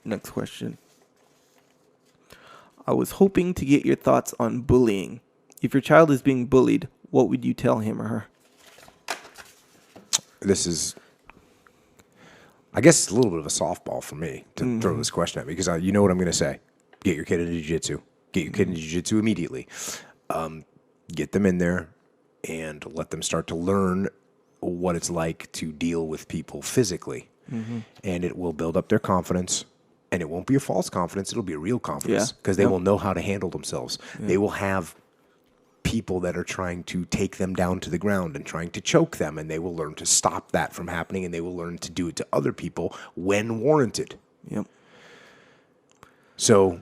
Next question. I was hoping to get your thoughts on bullying. If your child is being bullied, what would you tell him or her? This is, I guess it's a little bit of a softball for me to throw this question at me because you know what I'm going to say. Get your kid into jiu-jitsu. Get your kid into jiu-jitsu immediately. Get them in there and let them start to learn what it's like to deal with people physically. And it will build up their confidence. And it won't be a false confidence. It'll be a real confidence because they will know how to handle themselves. They will have people that are trying to take them down to the ground and trying to choke them, and they will learn to stop that from happening, and they will learn to do it to other people when warranted. Yep. So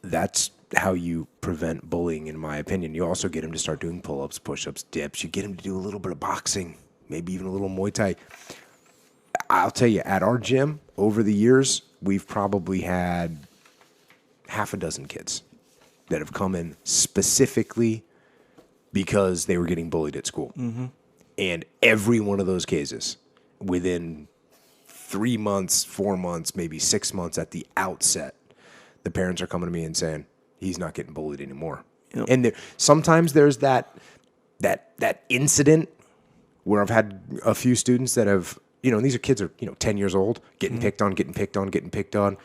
that's how you prevent bullying, in my opinion. You also get them to start doing pull-ups, push-ups, dips. You get them to do a little bit of boxing, maybe even a little Muay Thai. I'll tell you, at our gym, over the years, we've probably had half a dozen kids that have come in specifically because they were getting bullied at school. And every one of those cases, within 3 months, 4 months, maybe 6 months at the outset, the parents are coming to me and saying, he's not getting bullied anymore. Yep. And sometimes there's that incident where I've had a few students that have, and these are kids that are, 10 years old, getting picked on,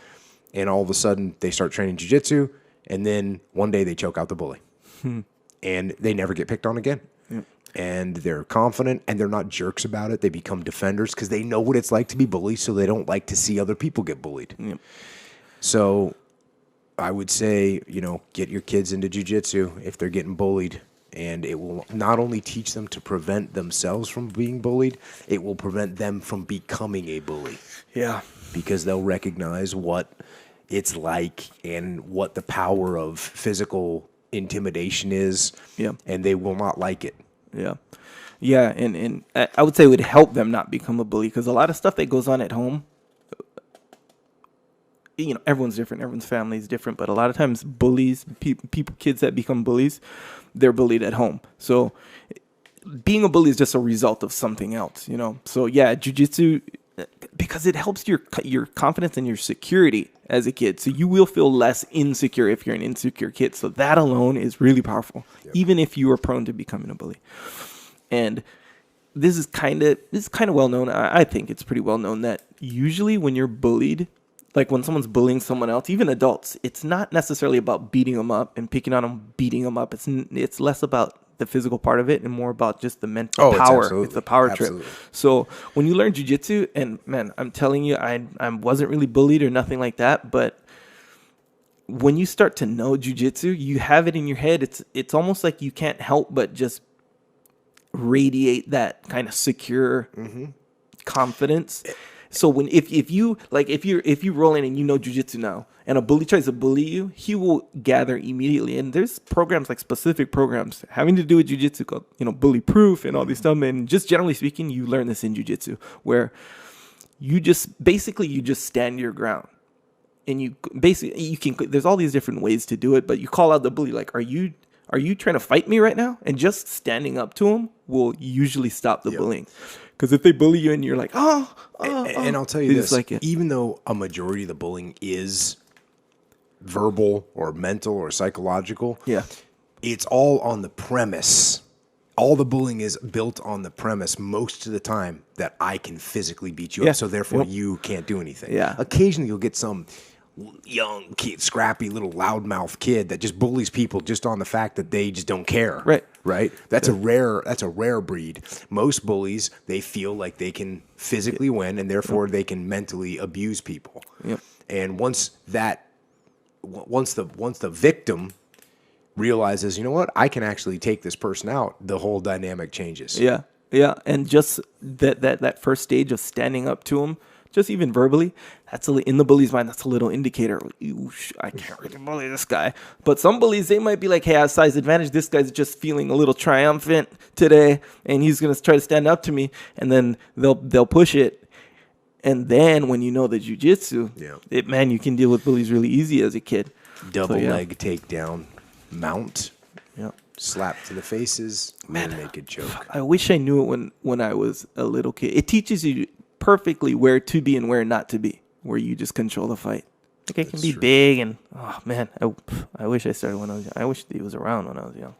and all of a sudden they start training jiu-jitsu, and then one day they choke out the bully. And they never get picked on again. Yep. And they're confident, and they're not jerks about it. They become defenders because they know what it's like to be bullied, so they don't like to see other people get bullied. Yep. So I would say, get your kids into jiu-jitsu if they're getting bullied, and it will not only teach them to prevent themselves from being bullied, it will prevent them from becoming a bully. Yeah. Because they'll recognize what it's like and what the power of physical intimidation is, and they will not like it. Yeah, and I would say it would help them not become a bully, because a lot of stuff that goes on at home, everyone's different, everyone's family is different, but a lot of times bullies, kids that become bullies, they're bullied at home. So being a bully is just a result of something else, So yeah, jiu-jitsu, because it helps your confidence and your security as a kid. So you will feel less insecure if you're an insecure kid. So that alone is really powerful, even if you are prone to becoming a bully. And this is kind of well known. I think it's pretty well known that usually when you're bullied, like when someone's bullying someone else, even adults, it's not necessarily about beating them up and picking on them, beating them up. It's less about the physical part of it and more about just the mental power. It's a power trip. So when you learn jiu-jitsu, and man, I'm telling you, I wasn't really bullied or nothing like that, but when you start to know jiu-jitsu, you have it in your head. It's almost like you can't help but just radiate that kind of secure confidence. So if you roll in and you know jiu-jitsu now, and a bully tries to bully you, he will gather immediately. And there's programs, like specific programs having to do with jiu-jitsu called, bully proof and all these stuff. And just generally speaking, you learn this in jiu-jitsu, where you just stand your ground. And there's all these different ways to do it, but you call out the bully, like, are you trying to fight me right now? And just standing up to him will usually stop the bullying. Because if they bully you and you're like, and I'll tell you this, even though a majority of the bullying is verbal or mental or psychological, it's all on the premise. All the bullying is built on the premise most of the time that I can physically beat you up, so therefore you can't do anything. Occasionally you'll get some young kid, scrappy little loudmouth kid that just bullies people just on the fact that they just don't care. Right. That's a rare breed. Most bullies, they feel like they can physically win, and therefore they can mentally abuse people. And once the victim realizes, I can actually take this person out, the whole dynamic changes. And just that first stage of standing up to him, just even verbally, in the bully's mind, that's a little indicator. I can't really bully this guy. But some bullies, they might be like, hey, I have size advantage. This guy's just feeling a little triumphant today, and he's going to try to stand up to me. And then they'll push it. And then when you know the jiu-jitsu, you can deal with bullies really easy as a kid. Double leg takedown, mount, slap to the faces, man, naked choke. I wish I knew it when I was a little kid. It teaches you perfectly where to be and where not to be. where you just control the fight. Like, it can That's be true. big and, oh, man, I wish I started when I was young. I wish he was around when I was young.